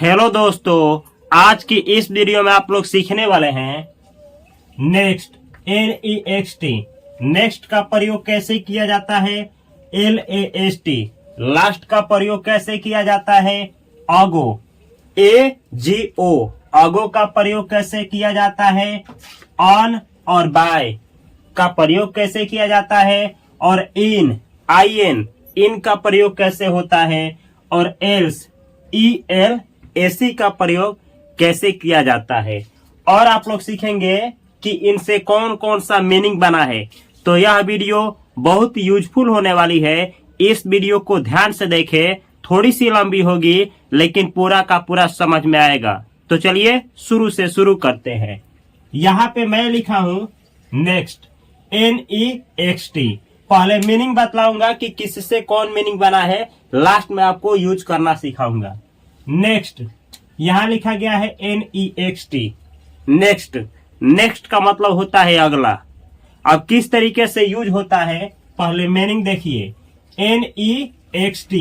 Hello दोस्तों, आज की इस वीडियो में आप लोग सीखने वाले हैं नेक्स्ट NEXT। नेक्स्ट का प्रयोग कैसे किया जाता है LAST। लास्ट का प्रयोग कैसे किया जाता है AGO। AGO AGO का प्रयोग कैसे किया जाता है ऑन और बाय का प्रयोग कैसे किया जाता है और इन का प्रयोग कैसे होता है और एल्स ELAC का प्रयोग कैसे किया जाता है। और आप लोग सीखेंगे कि इनसे कौन कौन सा मीनिंग बना है। तो यह वीडियो बहुत यूजफुल होने वाली है। इस वीडियो को ध्यान से देखें, थोड़ी सी लंबी होगी लेकिन पूरा का पूरा समझ में आएगा। तो चलिए शुरू से शुरू करते हैं। यहाँ पे मैं लिखा हूँ नेक्स्ट NEXT। पहले मीनिंग बतलाऊंगा कि किससे कौन मीनिंग बना है, लास्ट में आपको यूज करना सिखाऊंगा। नेक्स्ट यहां लिखा गया है NEXT। नेक्स्ट का मतलब होता है अगला। अब किस तरीके से यूज होता है पहले मीनिंग देखिए। NEXT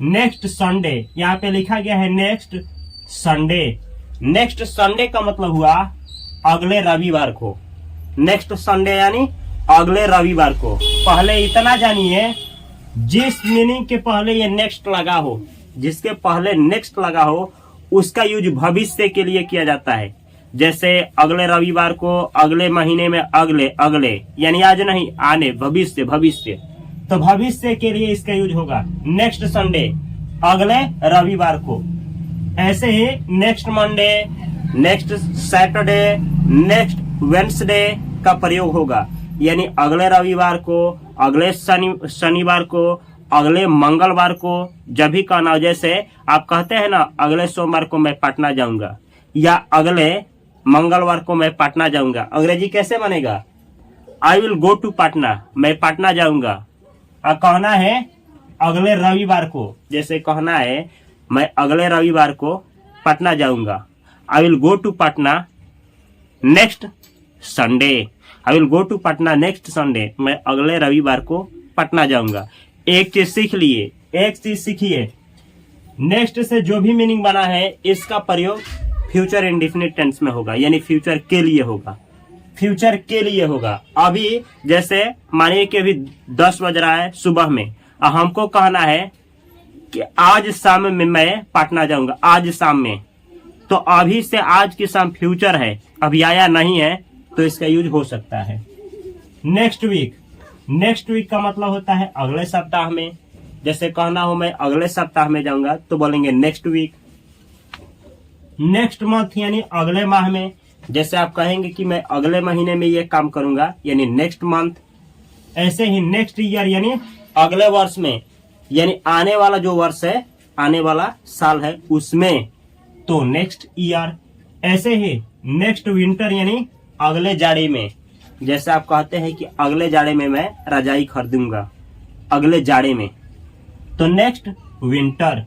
नेक्स्ट संडे, यहाँ पे लिखा गया है नेक्स्ट संडे। नेक्स्ट संडे का मतलब हुआ अगले रविवार को। नेक्स्ट संडे यानी अगले रविवार को। पहले इतना जानिए, जिस मीनिंग के पहले ये नेक्स्ट लगा हो, जिसके पहले नेक्स्ट लगा हो, उसका यूज भविष्य के लिए किया जाता है। जैसे अगले रविवार को, अगले महीने में अगले यानी आज नहीं, आने, भविष्य। तो भविष्य के लिए इसका यूज होगा नेक्स्ट संडे, अगले रविवार को। ऐसे ही next Monday, next Saturday, next Wednesday का प्रयोग होगा, यानी अगले रविवार को, अगले शनिवार को, अगले मंगलवार को। जब भी कहना हो, जैसे आप कहते हैं ना अगले सोमवार को मैं पटना जाऊंगा या अगले मंगलवार को मैं पटना जाऊंगा, अंग्रेजी कैसे बनेगा? I will go to Patna, मैं पटना जाऊंगा। और कहना है अगले रविवार को, जैसे कहना है मैं अगले रविवार को पटना जाऊंगा, I will go to Patna next Sunday. I will go to Patna next Sunday, मैं अगले रविवार को पटना जाऊंगा। एक चीज सीख लिए, एक चीज सीखिए, नेक्स्ट से जो भी मीनिंग बना है इसका प्रयोग फ्यूचर इंडेफिनिट टेंस में होगा, यानी फ्यूचर के लिए होगा। फ्यूचर के लिए होगा। अभी जैसे मानिए कि अभी 10 बज रहा है सुबह में, और हमको कहना है कि आज शाम में मैं पटना जाऊंगा, आज शाम में। तो अभी से आज की शाम फ्यूचर है, अभी आया नहीं है, तो इसका यूज हो सकता है। नेक्स्ट वीक का मतलब होता है अगले सप्ताह में। जैसे कहना हो मैं अगले सप्ताह में जाऊंगा, तो बोलेंगे नेक्स्ट वीक। नेक्स्ट मंथ यानी अगले माह में। जैसे आप कहेंगे कि मैं अगले महीने में ये काम करूंगा, यानी नेक्स्ट मंथ। ऐसे ही नेक्स्ट ईयर यानी अगले वर्ष में, यानी आने वाला जो वर्ष है, आने वाला साल है उसमें, तो नेक्स्ट ईयर। ऐसे ही नेक्स्ट विंटर यानी अगले जाड़े में। जैसे आप कहते हैं कि अगले जाड़े में मैं रजाई खरीदूंगा, अगले जाड़े में, तो नेक्स्ट विंटर।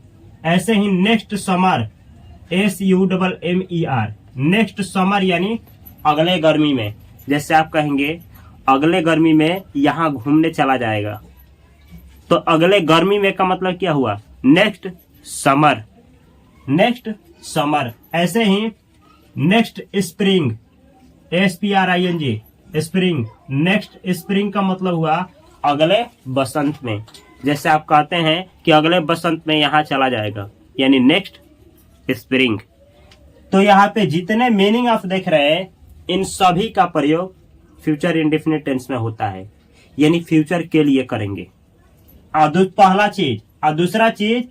ऐसे ही next summer, SUMMER, next summer यानी अगले गर्मी में। जैसे आप कहेंगे अगले गर्मी में यहाँ घूमने चला जाएगा, तो अगले गर्मी में का मतलब क्या हुआ? Next summer. ऐसे ही next spring, SPRING, spring. Next spring का मतलब हुआ अगले बसंत में। जैसे आप कहते हैं कि अगले बसंत में यहाँ चला जाएगा, यानी नेक्स्ट स्प्रिंग। तो यहाँ पे जितने मीनिंग आप देख रहे हैं, इन सभी का प्रयोग फ्यूचर इंडेफिनिट टेंस में होता है, यानी फ्यूचर के लिए करेंगे। पहला चीज। और दूसरा चीज,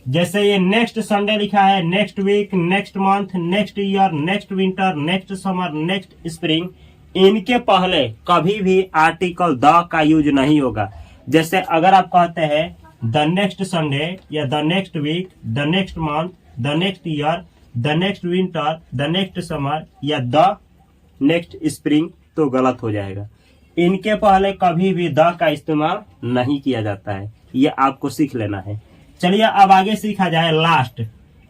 जैसे ये नेक्स्ट संडे लिखा है, next week, next month, next year, next winter, next summer, next spring, इनके पहले कभी भी आर्टिकल द का यूज नहीं होगा। जैसे अगर आप कहते हैं द नेक्स्ट संडे या the next week, the next month, the next year, the next winter, the next summer या द नेक्स्ट स्प्रिंग, तो गलत हो जाएगा। इनके पहले कभी भी द का इस्तेमाल नहीं किया जाता है, ये आपको सीख लेना है। चलिए अब आगे सीखा जाए लास्ट,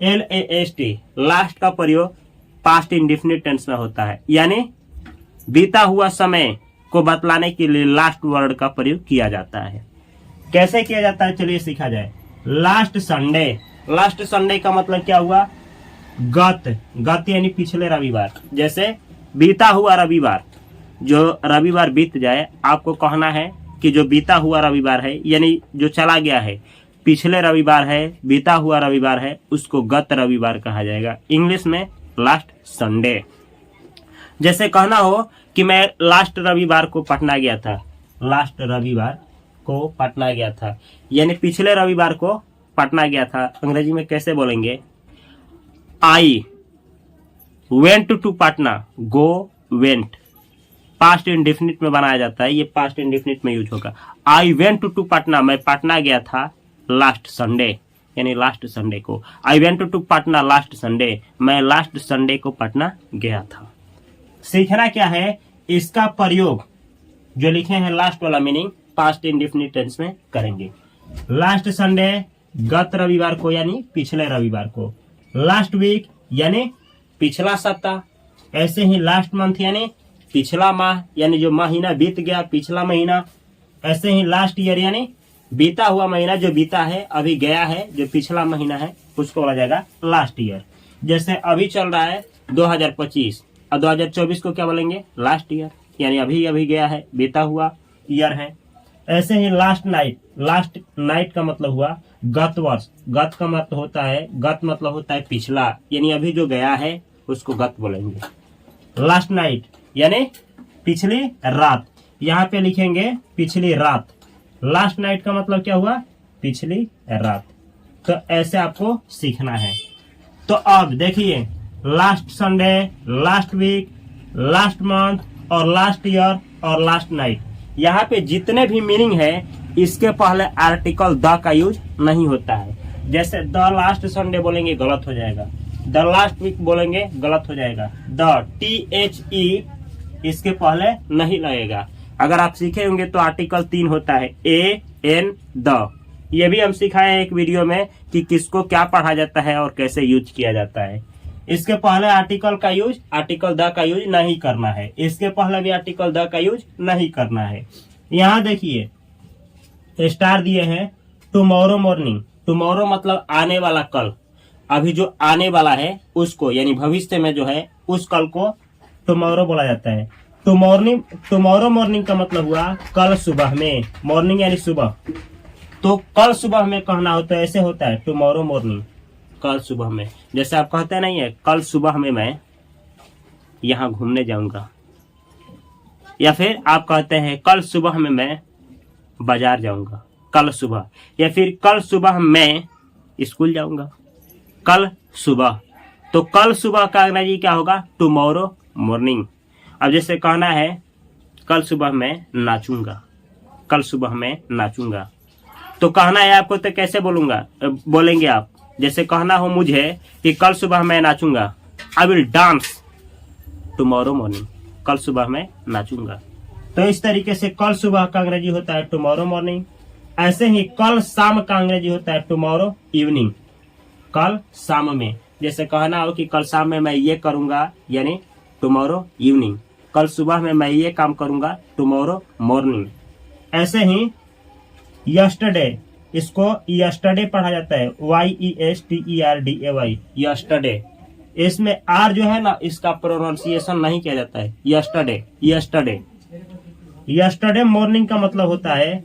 LAST। लास्ट का प्रयोग पास्ट इंडेफिनिट टेंस में होता है, यानी बीता हुआ समय को बतलाने के लिए लास्ट वर्ड का प्रयोग किया जाता है। कैसे किया जाता है चलिए सीखा जाए। लास्ट संडे, लास्ट संडे का मतलब क्या हुआ, गत, गत यानी पिछले रविवार। जैसे बीता हुआ रविवार, जो रविवार बीत जाए, आपको कहना है कि जो बीता हुआ रविवार है यानी जो चला गया है, पिछले रविवार है, बीता हुआ रविवार है, उसको गत रविवार कहा जाएगा, इंग्लिश में लास्ट संडे। जैसे कहना हो कि मैं लास्ट रविवार को पटना गया था, लास्ट रविवार को पटना गया था यानी पिछले रविवार को पटना गया था, अंग्रेजी में कैसे बोलेंगे, I went to Patna, go went, past indefinite में बनाया जाता है, ये पास्ट इंडेफिनिट में यूज होगा। आई वेंट टू पटना, मैं पटना गया था लास्ट संडे यानी लास्ट संडे को। I went to Patna last Sunday, मैं लास्ट संडे को पटना गया था। सीखना क्या है, इसका प्रयोग जो लिखे हैं लास्ट वाला मीनिंग पास्ट इंडेफिनिट टेंस में करेंगे। लास्ट संडे गत रविवार को यानी पिछले रविवार को, लास्ट वीक यानी पिछला सप्ताह, ऐसे ही लास्ट मंथ यानी पिछला माह यानी जो महीना बीत गया, पिछला महीना, ऐसे ही लास्ट ईयर यानी बीता हुआ महीना जो बीता है, अभी गया है, जो पिछला महीना है उसको बोला जाएगा लास्ट ईयर। जैसे अभी चल रहा है 2025 और 2024 को क्या बोलेंगे, लास्ट ईयर यानी अभी अभी गया है, बीता हुआ ईयर है। ऐसे ही लास्ट नाइट, लास्ट नाइट का मतलब हुआ गत वर्ष, गत का मतलब होता है, गत मतलब होता है पिछला यानी अभी जो गया है उसको गत बोलेंगे। लास्ट नाइट यानी पिछली रात, यहाँ पे लिखेंगे पिछली रात। लास्ट नाइट का मतलब क्या हुआ, पिछली रात। तो ऐसे आपको सीखना है। तो अब देखिए, last Sunday, last week, last month और लास्ट ईयर और लास्ट नाइट, यहाँ पे जितने भी मीनिंग है इसके पहले आर्टिकल द का यूज नहीं होता है। जैसे द लास्ट संडे बोलेंगे गलत हो जाएगा, द लास्ट वीक बोलेंगे गलत हो जाएगा, द THE इसके पहले नहीं लगेगा। अगर आप सीखे होंगे तो आर्टिकल 3 होता है, AN द, ये भी हम सिखाए हैं एक वीडियो में कि किसको क्या पढ़ा जाता है और कैसे यूज किया जाता है। इसके पहले आर्टिकल का यूज, आर्टिकल द का यूज नहीं करना है, इसके पहले भी आर्टिकल द का यूज नहीं करना है। यहाँ देखिए स्टार दिए हैं टुमारो मॉर्निंग, टुमारो मतलब आने वाला कल, अभी जो आने वाला है उसको यानी भविष्य में जो है उस कल को टुमारो बोला जाता है। टुमारो मॉर्निंग का मतलब हुआ कल सुबह में, मॉर्निंग यानी सुबह, तो कल सुबह में कहना हो तो ऐसे होता है टुमारो मॉर्निंग, कल सुबह में। जैसे आप कहते नहीं है कल सुबह में मैं यहाँ घूमने जाऊंगा, या फिर आप कहते हैं कल सुबह में मैं बाजार जाऊंगा, कल सुबह, या फिर कल सुबह मैं स्कूल जाऊंगा, कल सुबह। तो कल सुबह का अंग्रेजी क्या होगा, टुमारो मॉर्निंग। अब जैसे कहना है कल सुबह मैं नाचूंगा, कल सुबह मैं नाचूंगा, तो कहना है आपको तो कैसे बोलेंगे आप। जैसे कहना हो मुझे कि कल सुबह मैं नाचूंगा, I will dance tomorrow morning, कल सुबह मैं नाचूंगा। तो इस तरीके से कल सुबह का अंग्रेजी होता है टुमारो मॉर्निंग। ऐसे ही कल शाम का अंग्रेजी होता है टुमारो इवनिंग, कल शाम में। जैसे कहना हो कि कल शाम में मैं ये करूंगा यानी टुमारो इवनिंग, कल सुबह में मैं ये काम करूंगा टुमारो मॉर्निंग। ऐसे ही यस्टरडे, इसको यस्टरडे पढ़ा जाता है, YESTERDAY, यस्टरडे। इसमें आर जो है ना इसका प्रोनाउंसिएशन नहीं किया जाता है, यस्टरडे, यस्टरडे। यस्टरडे मॉर्निंग का मतलब होता है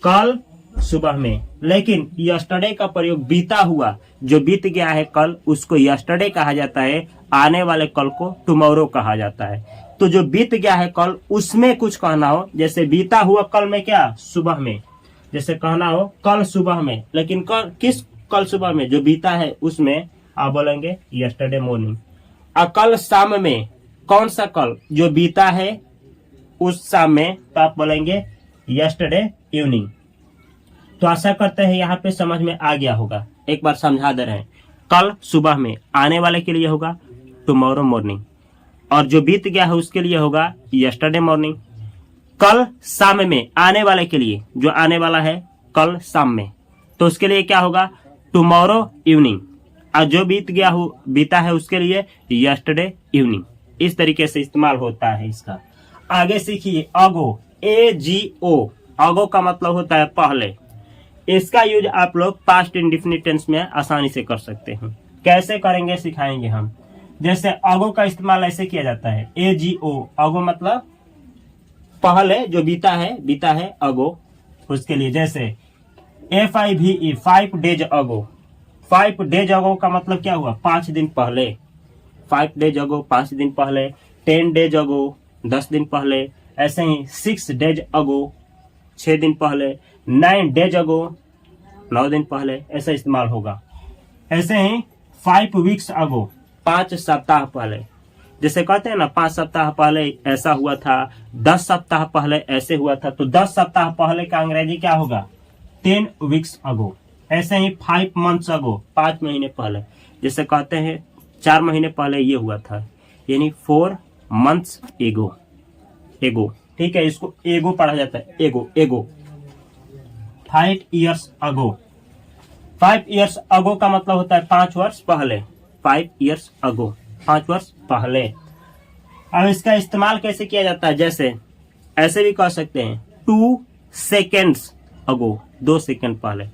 कल सुबह में, लेकिन यस्टरडे का प्रयोग बीता हुआ, जो बीत गया है कल, उसको यस्टरडे कहा जाता है, आने वाले कल को टुमारो कहा जाता है। तो जो बीत गया है कल उसमें कुछ कहना हो, जैसे बीता हुआ कल में क्या, सुबह में, जैसे कहना हो कल सुबह में, लेकिन किस कल सुबह में, जो बीता है उसमें आप बोलेंगे यस्टरडे मॉर्निंग। और कल शाम में, कौन सा कल, जो बीता है उस शाम में, तो आप बोलेंगे यस्टरडे इवनिंग। तो आशा करते हैं यहाँ पे समझ में आ गया होगा। एक बार समझा दे रहे हैं, कल सुबह में आने वाले के लिए होगा टुमारो मॉर्निंग, और जो बीत गया है उसके लिए होगा यस्टरडे मॉर्निंग। कल शाम में आने वाले के लिए, जो आने वाला है कल शाम में, तो उसके लिए क्या होगा टुमारो इवनिंग, और जो बीता है उसके लिए यस्टरडे इवनिंग। इस तरीके से इस्तेमाल होता है इसका। आगे सीखिए अगो, AGO, अगो का मतलब होता है पहले, इसका यूज आप लोग पास्ट इंडेफिनिट टेंस में आसानी से कर सकते हैं। कैसे करेंगे सिखाएंगे हम। जैसे अगो का इस्तेमाल ऐसे किया जाता है, AGO, अगो मतलब पहले जो बीता है अगो, उसके लिए। जैसे FIVE, 5 days ago, 5 days ago का मतलब क्या हुआ, 5 दिन पहले। 5 days ago 5 दिन पहले, 10 days ago 10 दिन पहले, ऐसे ही 6 days ago 6 दिन पहले, 9 days ago 9 दिन पहले, ऐसा इस्तेमाल होगा। ऐसे ही 5 weeks ago 5 सप्ताह पहले, जैसे कहते हैं ना 5 सप्ताह पहले ऐसा हुआ था, 10 सप्ताह पहले ऐसे हुआ था, तो 10 सप्ताह पहले का अंग्रेजी क्या होगा, 10 weeks ago। ऐसे ही 5 months ago 5 महीने पहले, जैसे कहते हैं 4 महीने पहले ये हुआ था, यानी 4 months ago, एगो, ठीक है, इसको एगो पढ़ा जाता है, एगो। 5 years ago, 5 years ago का मतलब होता है 5 वर्ष पहले, 5 years ago 5 वर्ष पहले। अब इसका इस्तेमाल कैसे किया जाता है, जैसे ऐसे भी कह सकते हैं 2 seconds ago 2 सेकंड पहले।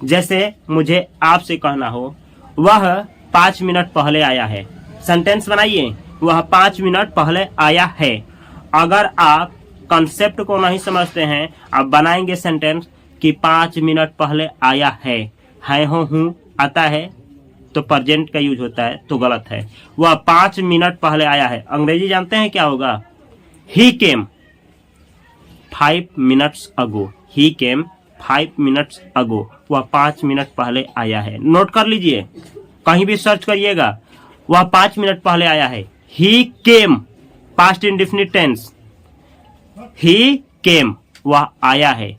जैसे मुझे आपसे कहना हो वह 5 मिनट पहले आया है, सेंटेंस बनाइए, वह 5 मिनट पहले आया है। अगर आप कंसेप्ट को नहीं समझते हैं, आप बनाएंगे सेंटेंस कि 5 मिनट पहले आया है हो हूँ आता है तो प्रेजेंट का यूज होता है, तो गलत है। वह 5 मिनट पहले आया है, अंग्रेजी जानते हैं क्या होगा, ही केम 5 minutes ago, ही केम 5 minutes ago, वह 5 मिनट पहले आया है। नोट कर लीजिए, कहीं भी सर्च करिएगा, वह 5 मिनट पहले आया है। ही केम पास्ट इंडेफिनिट टेंस, ही केम वह आया है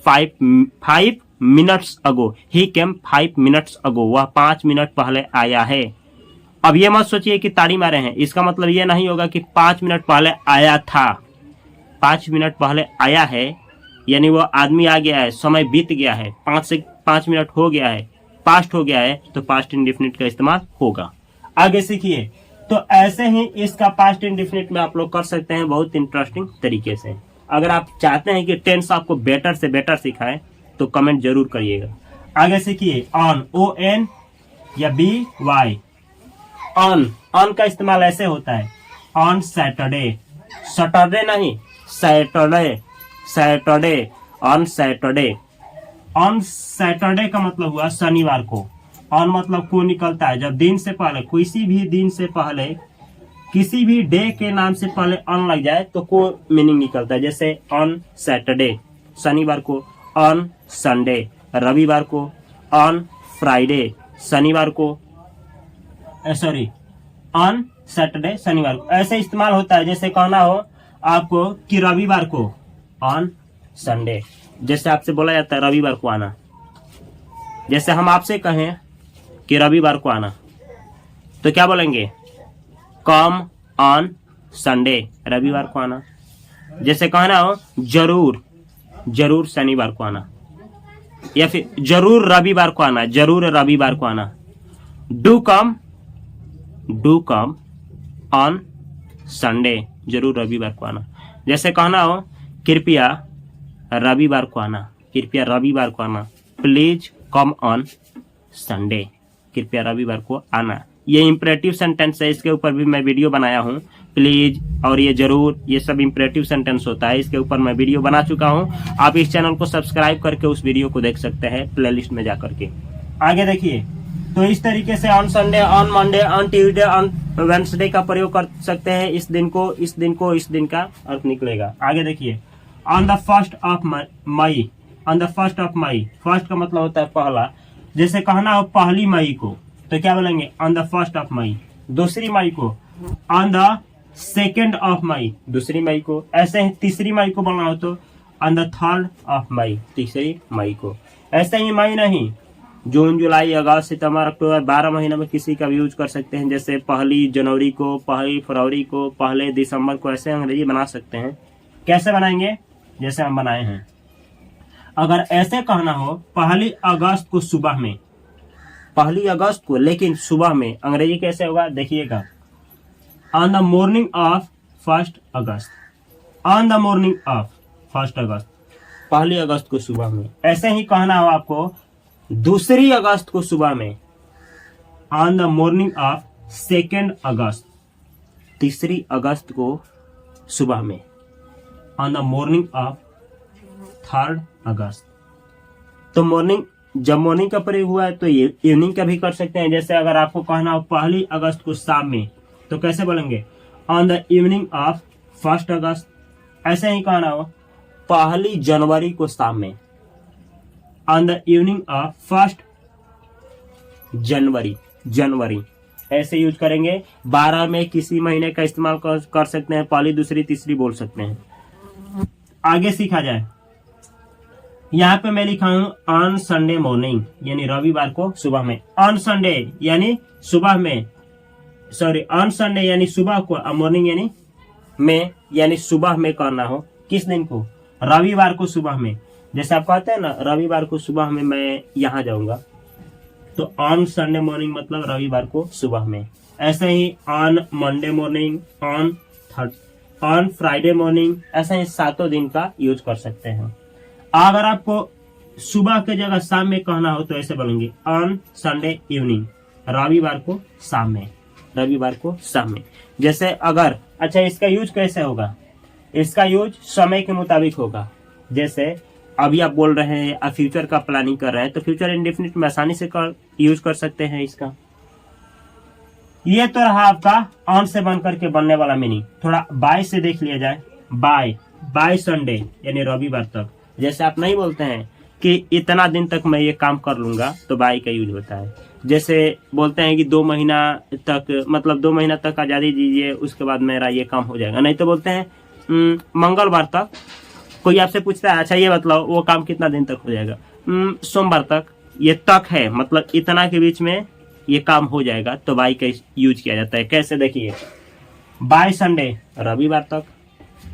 5 minutes ago, ही केम 5 minutes ago, वह 5 मिनट पहले आया है। अब ये मत सोचिए कि ताड़ी मारे हैं, इसका मतलब ये नहीं होगा कि 5 मिनट पहले आया था। 5 मिनट पहले आया है यानी वो आदमी आ गया है, समय बीत गया है, 5 से 5 मिनट हो गया है, पास्ट हो गया है, तो पास्ट इंडेफिनिट का इस्तेमाल होगा। आगे सीखिए। तो ऐसे ही इसका पास्ट इंडेफिनिट में आप लोग कर सकते हैं बहुत इंटरेस्टिंग तरीके से। अगर आप चाहते हैं कि टेंस आपको बेटर से बेटर सिखाएं तो कमेंट जरूर करिएगा। आगे सीखिए। ऑन, ON या BY, ऑन का इस्तेमाल ऐसे होता है, ऑन सैटरडे, सैटरडे नहीं Saturday, on Saturday. On Saturday का मतलब हुआ शनिवार को। ऑन मतलब को निकलता है जब दिन से पहले, किसी भी दिन से पहले, किसी भी डे के नाम से पहले ऑन लग जाए तो को मीनिंग निकलता है। जैसे ऑन सैटरडे शनिवार को, ऑन संडे रविवार को, ऑन फ्राइडे शनिवार को, सॉरी ऑन सैटरडे शनिवार को, ऐसे इस्तेमाल होता है। जैसे कहना हो आपको कि रविवार को, ऑन संडे। जैसे आपसे बोला जाता है रविवार को आना, जैसे हम आपसे कहें कि रविवार को आना तो क्या बोलेंगे, कम ऑन संडे, रविवार को आना। जैसे कहना हो जरूर शनिवार को आना, या फिर जरूर रविवार को आना, जरूर रविवार को आना। डू कम ऑन संडे, जरूर रविवार को आना। जैसे कहना हो कृपया रविवार को आना, कृपया रविवार को आना, प्लीज कम ऑन संडे, कृपया रविवार को आना। ये इंपरेटिव सेंटेंस है, इसके ऊपर भी मैं वीडियो बनाया हूँ। प्लीज और ये जरूर, ये सब इंपरेटिव सेंटेंस होता है, इसके ऊपर मैं वीडियो बना चुका हूँ। आप इस चैनल को सब्सक्राइब करके उस वीडियो को देख सकते हैं प्लेलिस्ट में जाकर के। आगे देखिए। तो इस तरीके से on Sunday, on Monday, on Tuesday, on Wednesday का प्रयोग कर सकते हैं। इस दिन का अर्थ निकलेगा। आगे देखिए। On the 1st of May, on the 1st of May, first का मतलब होता है पहला। जैसे कहना हो पहली मई को तो क्या बोलेंगे, ऑन द 1st of मई। दूसरी मई को ऑन द 2nd of मई, दूसरी मई को। ऐसे ही तीसरी मई को बोलना हो तो ऑन द 3rd of मई, तीसरी मई को। ऐसे ही मई नहीं, जून, जुलाई, अगस्त, सितंबर, अक्टूबर, 12 महीने में किसी का भी यूज कर सकते हैं। जैसे पहली जनवरी को, पहली फरवरी को, पहले दिसंबर को, ऐसे अंग्रेजी बना सकते हैं। कैसे बनाएंगे, जैसे हम बनाए हैं। अगर ऐसे कहना हो पहली अगस्त को सुबह में, पहली अगस्त को लेकिन सुबह में, अंग्रेजी कैसे होगा देखिएगा। On the morning of 1st August, on the morning of 1st अगस्त। पहली अगस्त को सुबह में। ऐसे ही कहना हो आपको 2 अगस्त को सुबह में, ऑन द मॉर्निंग ऑफ 2 अगस्त, 3 अगस्त को सुबह में, ऑन द मॉर्निंग ऑफ 3 अगस्त। तो मॉर्निंग, जब मॉर्निंग का प्रयोग हुआ है तो ये इवनिंग का भी कर सकते हैं। जैसे अगर आपको कहना हो 1 अगस्त को शाम में, तो कैसे बोलेंगे, ऑन द इवनिंग ऑफ 1 अगस्त। ऐसे ही कहना हो 1 जनवरी को शाम में, ऑन द इवनिंग ऑफ 1 जनवरी, जनवरी ऐसे यूज करेंगे। 12 में किसी महीने का इस्तेमाल कर सकते हैं, पहली, दूसरी, तीसरी बोल सकते हैं। आगे सीखा जाए, यहाँ पे मैं लिखा हूं ऑन संडे मॉर्निंग, यानी रविवार को सुबह में। ऑन संडे यानी सुबह में, सॉरी, ऑन संडे यानी सुबह को, मॉर्निंग यानी में, यानी सुबह में करना हो। किस दिन को, रविवार को सुबह में। जैसे आप कहते हैं ना, रविवार को सुबह में मैं यहाँ जाऊंगा, तो ऑन संडे मॉर्निंग मतलब रविवार को सुबह में। ऐसे ही on Monday morning, on Friday morning, ऐसे ही 7 दिन का यूज कर सकते हैं। अगर आपको सुबह के जगह शाम में कहना हो तो ऐसे बोलेंगे ऑन संडे इवनिंग, रविवार को शाम में, रविवार को शाम में। जैसे अगर, अच्छा इसका यूज कैसे होगा, इसका यूज समय के मुताबिक होगा। जैसे अभी आप बोल रहे हैं, आप फ्यूचर का प्लानिंग कर रहे हैं, तो फ्यूचर इंडेफिनिट में आसानी से यूज कर सकते हैं इसका। ये तो रहा आपका ऑन से बन करके बनने वाला मीनिंग। थोड़ा बाय से देख लिया जाए, बाय संडे यानी रविवार तक। जैसे आप नहीं बोलते हैं कि इतना दिन तक मैं ये काम कर लूंगा, तो बाय का यूज होता है। जैसे बोलते हैं कि 2 महीना तक, मतलब 2 महीना तक आजादी दीजिए, उसके बाद मेरा ये काम हो जाएगा। नहीं तो बोलते हैं मंगलवार तक। कोई आपसे पूछता है, अच्छा ये बताओ वो काम कितना दिन तक हो जाएगा, सोमवार तक। ये तक है, मतलब इतना के बीच में ये काम हो जाएगा, तो बाय का यूज किया जाता है। कैसे, देखिए, बाय संडे रविवार तक,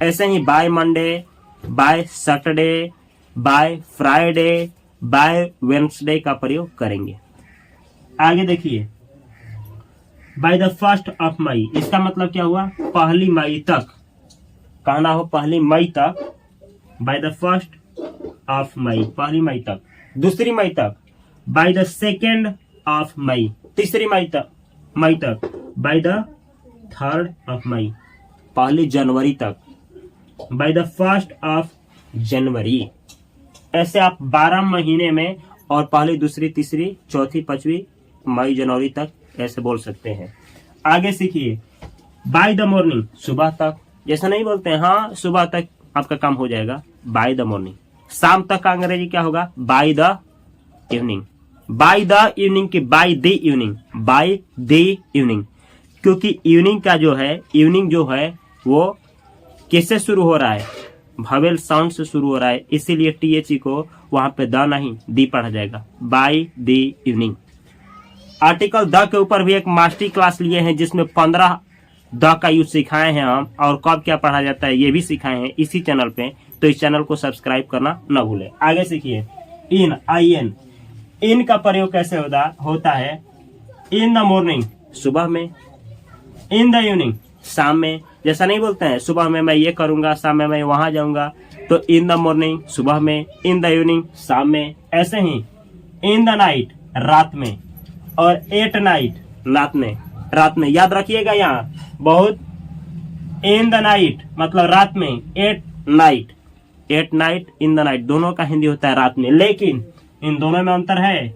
ऐसे ही by Monday, by Saturday, by Friday, by Wednesday का प्रयोग करेंगे। आगे देखिए, बाय द 1 ऑफ मई, इसका मतलब क्या हुआ, 1 मई तक कहना हो, 1 मई तक, बाय द 1 ऑफ मई, 1 मई तक। 2 मई तक, बाय द 2 ऑफ मई, 3 मई तक, बाय द 3 ऑफ मई, 1 जनवरी तक, बाय द 1 ऑफ जनवरी। ऐसे आप 12 महीने में और 1, 2, 3, 4, 5 मई, जनवरी तक ऐसे बोल सकते हैं। आगे सीखिए, बाय द मॉर्निंग, सुबह तक। जैसा नहीं बोलते हैं, हाँ सुबह तक आपका काम हो जाएगा, बाय द मॉर्निंग। शाम तक का अंग्रेजी क्या होगा, by the evening. By the evening की by the evening, by the evening, क्योंकि इवनिंग का जो है, इवनिंग जो है वो किससे शुरू हो रहा है, वोवेल साउंड से शुरू हो रहा है, इसीलिए THE को वहां पे द नहीं दी पढ़ा जाएगा, bye the evening. Article the के ऊपर भी एक मास्टर क्लास लिए हैं, जिसमें 15 द का यूज सिखाए हैं हम, और कब क्या पढ़ा जाता है ये भी सिखाए हैं इसी चैनल पे। तो इस चैनल को सब्सक्राइब करना न भूले। आगे सीखिए, इन, IN, इन का प्रयोग कैसे होता है, इन द मॉर्निंग, सुबह में, इन द इवनिंग, शाम में। जैसा नहीं बोलते हैं सुबह में मैं ये करूंगा, शाम में मैं वहां जाऊंगा, तो इन द मॉर्निंग सुबह में, इन द इवनिंग शाम में। ऐसे ही इन द नाइट, रात में, और एट नाइट, रात में, रात में। याद रखिएगा यहाँ बहुत, इन द नाइट मतलब रात में, at night, in the night, दोनों का हिंदी होता है रात में, लेकिन इन दोनों में अंतर है।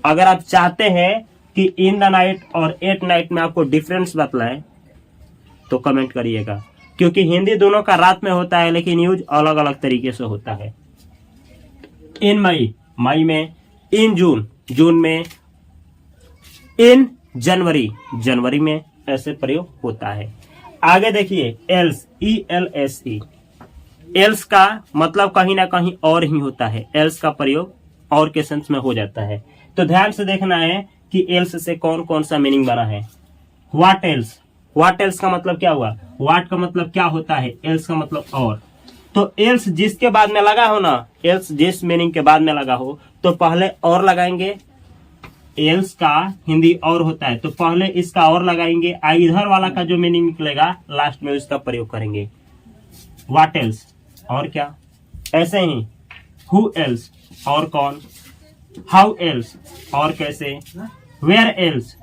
अगर आप चाहते हैं कि इन द नाइट और एट नाइट में आपको डिफरेंस बतलाए, तो कमेंट करिएगा, क्योंकि हिंदी दोनों का रात में होता है, लेकिन यूज अलग अलग तरीके से होता है। इन मई, मई में, इन जून, जून में, इन जनवरी, जनवरी में, ऐसे प्रयोग होता है। आगे देखिए, एल्स, ELSE, एल्स का मतलब कहीं ना कहीं और ही होता है, एल्स का प्रयोग और के सेंस में हो जाता है। तो ध्यान से देखना है कि एल्स से कौन कौन सा मीनिंग बना है। व्हाट एल्स, व्हाट एल्स का मतलब क्या हुआ, व्हाट का मतलब क्या होता है, एल्स का मतलब और। तो एल्स जिसके बाद में लगा हो ना, एल्स जिस मीनिंग के बाद में लगा हो, तो पहले और लगाएंगे। एल्स का हिंदी और होता है, तो पहले इसका और लगाएंगे, इधर वाला का जो मीनिंग निकलेगा लास्ट में उसका प्रयोग करेंगे। व्हाट एल्स, और क्या। ऐसे ही हु एल्स और कौन, हाउ एल्स और कैसे, वेयर एल्स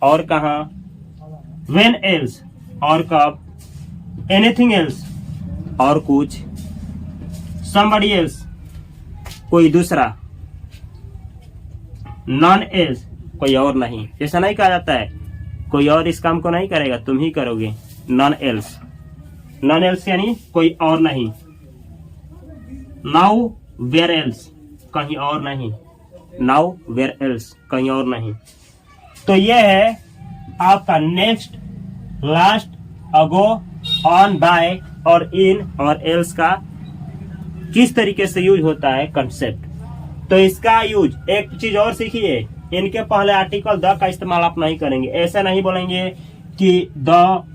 और कहाँ, व्हेन एल्स और कब, एनीथिंग एल्स और कुछ, somebody एल्स कोई दूसरा, नॉन एल्स कोई और नहीं। ऐसा नहीं कहा जाता है कोई और इस काम को नहीं करेगा, तुम ही करोगे। नॉन एल्स, नॉन एल्स यानी कोई और नहीं। नाउ वेयर एल्स कहीं और नहीं, नाउ वेयर एल्स कहीं और नहीं। तो यह है आपका next, last, ago, on, by और इन और एल्स का किस तरीके से यूज होता है कंसेप्ट। तो इसका यूज, एक चीज और सीखिए, इनके पहले आर्टिकल द का इस्तेमाल आप नहीं करेंगे। ऐसा नहीं बोलेंगे कि द,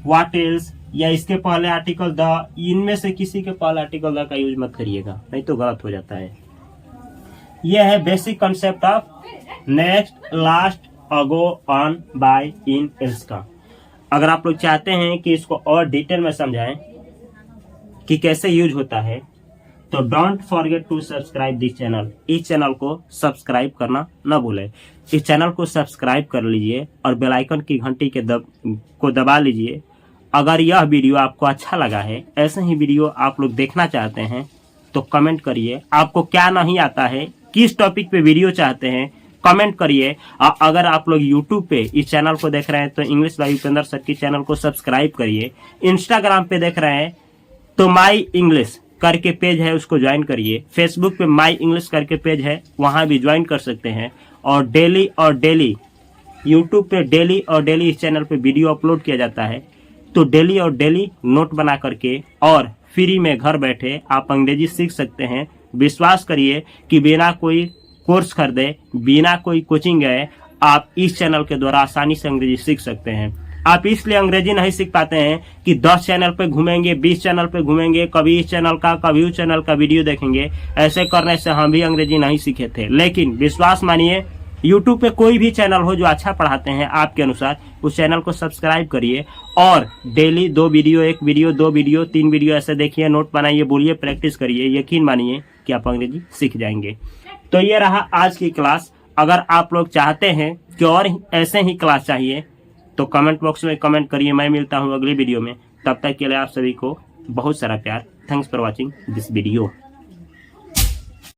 व्हाट एल्स, या इसके पहले आर्टिकल द, इनमें से किसी के पहले आर्टिकल द का यूज मत करिएगा, नहीं तो गलत हो जाता है। यह है basic concept of next, last, ago, on, by, in, else का। अगर आप लोग चाहते हैं कि इसको और डिटेल में समझाएं कि कैसे यूज होता है, तो don't forget to subscribe this channel. इस चैनल को सब्सक्राइब करना न भूलें। इस चैनल को सब्सक्राइब कर लीजिए और बेल आइकन की घंटी को दबा लीजिए। अगर यह वीडियो आपको अच्छा लगा है, ऐसे ही वीडियो आप लोग देखना चाहते हैं, तो कमेंट करिए। आपको क्या नहीं आता है, किस टॉपिक पे वीडियो चाहते हैं, कमेंट करिए। अगर आप लोग यूट्यूब पे इस चैनल को देख रहे हैं तो इंग्लिश बाय उपेंद्र सर की चैनल को सब्सक्राइब करिए। इंस्टाग्राम पे देख रहे हैं तो माई इंग्लिश करके पेज है, उसको ज्वाइन करिए। फेसबुक पे माई इंग्लिश करके पेज है, वहां भी ज्वाइन कर सकते हैं। और डेली यूट्यूब पे डेली इस चैनल पे वीडियो अपलोड किया जाता है, तो डेली नोट बना करके और फ्री में घर बैठे आप अंग्रेजी सीख सकते हैं। विश्वास करिए कि बिना कोई कोर्स खरीदे, बिना कोई कोचिंग गए, आप इस चैनल के द्वारा आसानी से अंग्रेजी सीख सकते हैं। आप इसलिए अंग्रेजी नहीं सीख पाते हैं कि 10 चैनल पे घूमेंगे, 20 चैनल पे घूमेंगे, कभी इस चैनल का कभी उस चैनल का वीडियो देखेंगे। ऐसे करने से हम भी अंग्रेजी नहीं सीखे थे। लेकिन विश्वास मानिए, यूट्यूब पे कोई भी चैनल हो जो अच्छा पढ़ाते हैं आपके अनुसार, उस चैनल को सब्सक्राइब करिए और daily 2 video, 1 video, 2 video, 3 video ऐसे देखिए, नोट बनाइए, बोलिए, प्रैक्टिस करिए। यकीन मानिए कि आप अंग्रेजी सीख जाएंगे। तो ये रहा आज की क्लास। अगर आप लोग चाहते हैं कि और ऐसे ही क्लास चाहिए तो कमेंट बॉक्स में कमेंट करिए। मैं मिलता हूँ अगली वीडियो में। तब तक के लिए आप सभी को बहुत सारा प्यार। Thanks for watching this video.